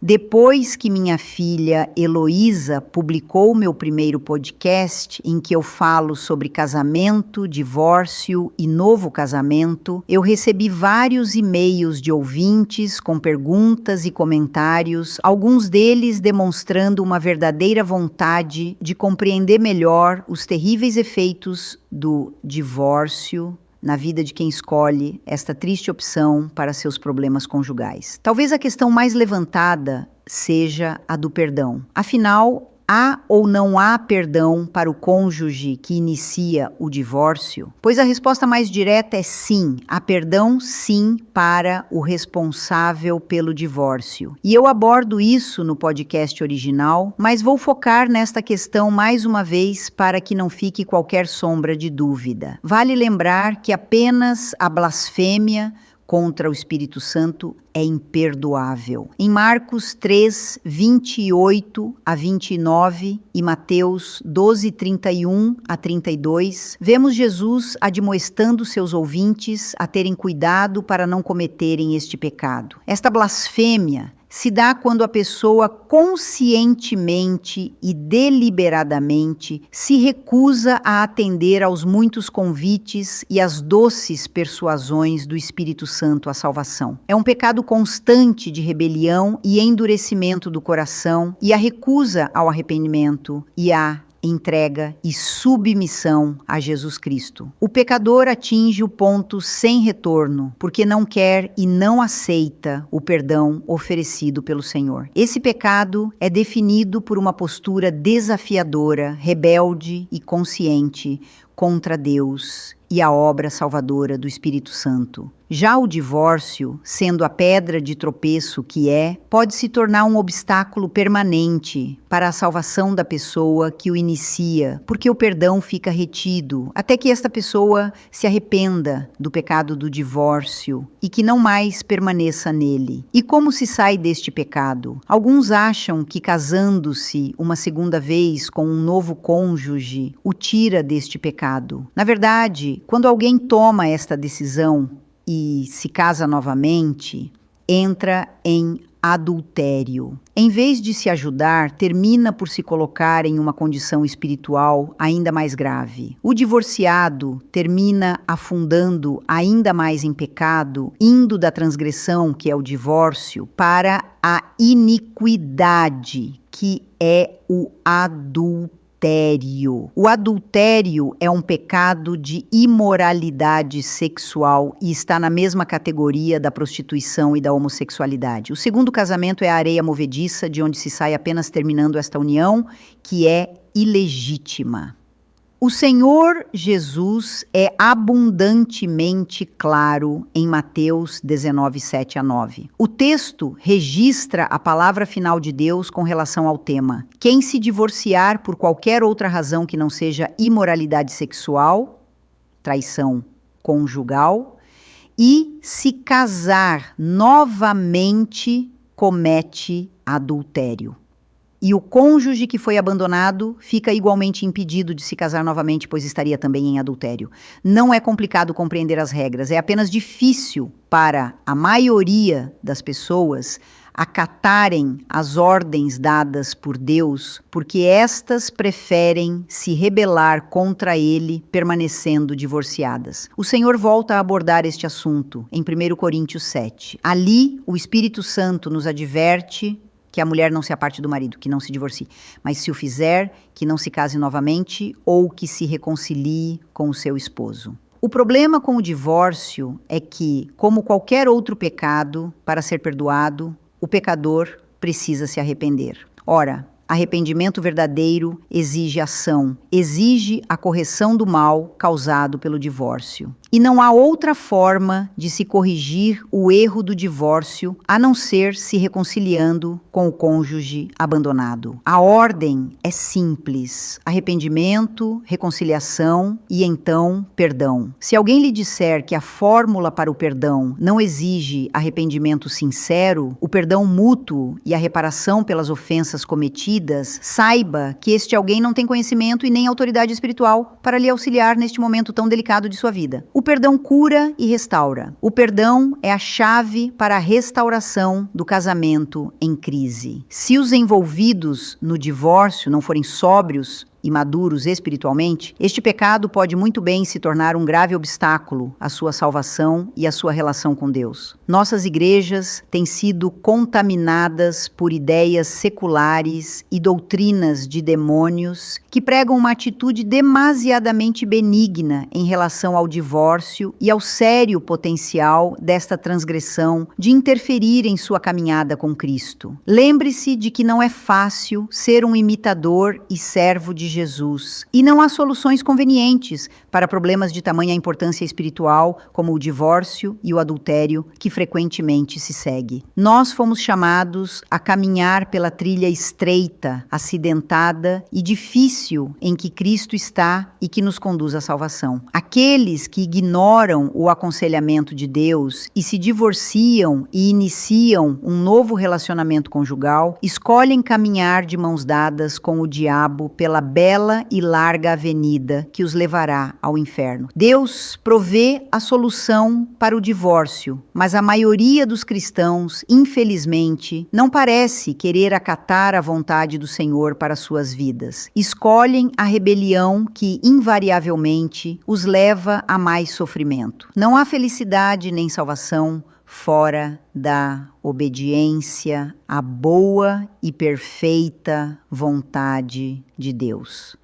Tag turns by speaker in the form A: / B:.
A: Depois que minha filha Heloísa publicou meu primeiro podcast, em que eu falo sobre casamento, divórcio e novo casamento, eu recebi vários e-mails de ouvintes com perguntas e comentários, alguns deles demonstrando uma verdadeira vontade de compreender melhor os terríveis efeitos do divórcio na vida de quem escolhe esta triste opção para seus problemas conjugais. Talvez a questão mais levantada seja a do perdão. Afinal, há ou não há perdão para o cônjuge que inicia o divórcio? Pois a resposta mais direta é sim, há perdão sim para o responsável pelo divórcio. E eu abordo isso no podcast original, mas vou focar nesta questão mais uma vez para que não fique qualquer sombra de dúvida. Vale lembrar que apenas a blasfêmia contra o Espírito Santo é imperdoável. Em Marcos 3, 28 a 29 e Mateus 12, 31 a 32, vemos Jesus admoestando seus ouvintes a terem cuidado para não cometerem este pecado. Esta blasfêmia se dá quando a pessoa conscientemente e deliberadamente se recusa a atender aos muitos convites e às doces persuasões do Espírito Santo à salvação. É um pecado constante de rebelião e endurecimento do coração e a recusa ao arrependimento e à entrega e submissão a Jesus Cristo. O pecador atinge o ponto sem retorno, porque não quer e não aceita o perdão oferecido pelo Senhor. Esse pecado é definido por uma postura desafiadora, rebelde e consciente contra Deus e a obra salvadora do Espírito Santo. Já o divórcio, sendo a pedra de tropeço que é, pode se tornar um obstáculo permanente para a salvação da pessoa que o inicia, porque o perdão fica retido, até que esta pessoa se arrependa do pecado do divórcio e que não mais permaneça nele. E como se sai deste pecado? Alguns acham que casando-se uma segunda vez com um novo cônjuge o tira deste pecado. Na verdade, quando alguém toma esta decisão e se casa novamente, entra em adultério. Em vez de se ajudar, termina por se colocar em uma condição espiritual ainda mais grave. O divorciado termina afundando ainda mais em pecado, indo da transgressão, que é o divórcio, para a iniquidade, que é o adultério. O adultério é um pecado de imoralidade sexual e está na mesma categoria da prostituição e da homossexualidade. O segundo casamento é a areia movediça, de onde se sai apenas terminando esta união, que é ilegítima. O Senhor Jesus é abundantemente claro em Mateus 19, 7 a 9. O texto registra a palavra final de Deus com relação ao tema. Quem se divorciar por qualquer outra razão que não seja imoralidade sexual, traição conjugal, e se casar novamente, comete adultério. E o cônjuge que foi abandonado fica igualmente impedido de se casar novamente, pois estaria também em adultério. Não é complicado compreender as regras, é apenas difícil para a maioria das pessoas acatarem as ordens dadas por Deus, porque estas preferem se rebelar contra ele, permanecendo divorciadas. O Senhor volta a abordar este assunto em 1 Coríntios 7. Ali, o Espírito Santo nos adverte que a mulher não se aparte do marido, que não se divorcie, mas se o fizer, que não se case novamente ou que se reconcilie com o seu esposo. O problema com o divórcio é que, como qualquer outro pecado, para ser perdoado, o pecador precisa se arrepender. Ora, arrependimento verdadeiro exige ação, exige a correção do mal causado pelo divórcio. E não há outra forma de se corrigir o erro do divórcio a não ser se reconciliando com o cônjuge abandonado. A ordem é simples: arrependimento, reconciliação e então perdão. Se alguém lhe disser que a fórmula para o perdão não exige arrependimento sincero, o perdão mútuo e a reparação pelas ofensas cometidas vidas, saiba que este alguém não tem conhecimento e nem autoridade espiritual para lhe auxiliar neste momento tão delicado de sua vida. O perdão cura e restaura. O perdão é a chave para a restauração do casamento em crise. Se os envolvidos no divórcio não forem sóbrios e maduros espiritualmente, este pecado pode muito bem se tornar um grave obstáculo à sua salvação e à sua relação com Deus. Nossas igrejas têm sido contaminadas por ideias seculares e doutrinas de demônios que pregam uma atitude demasiadamente benigna em relação ao divórcio e ao sério potencial desta transgressão de interferir em sua caminhada com Cristo. Lembre-se de que não é fácil ser um imitador e servo de Jesus, e não há soluções convenientes para problemas de tamanha importância espiritual como o divórcio e o adultério que frequentemente se segue. Nós fomos chamados a caminhar pela trilha estreita, acidentada e difícil em que Cristo está e que nos conduz à salvação. Aqueles que ignoram o aconselhamento de Deus e se divorciam e iniciam um novo relacionamento conjugal, escolhem caminhar de mãos dadas com o diabo pela bela e larga avenida que os levará ao inferno. Deus provê a solução para o divórcio, mas a maioria dos cristãos, infelizmente, não parece querer acatar a vontade do Senhor para suas vidas. Escolhem a rebelião que, invariavelmente, os leva a mais sofrimento. Não há felicidade nem salvação fora da obediência à boa e perfeita vontade de Deus.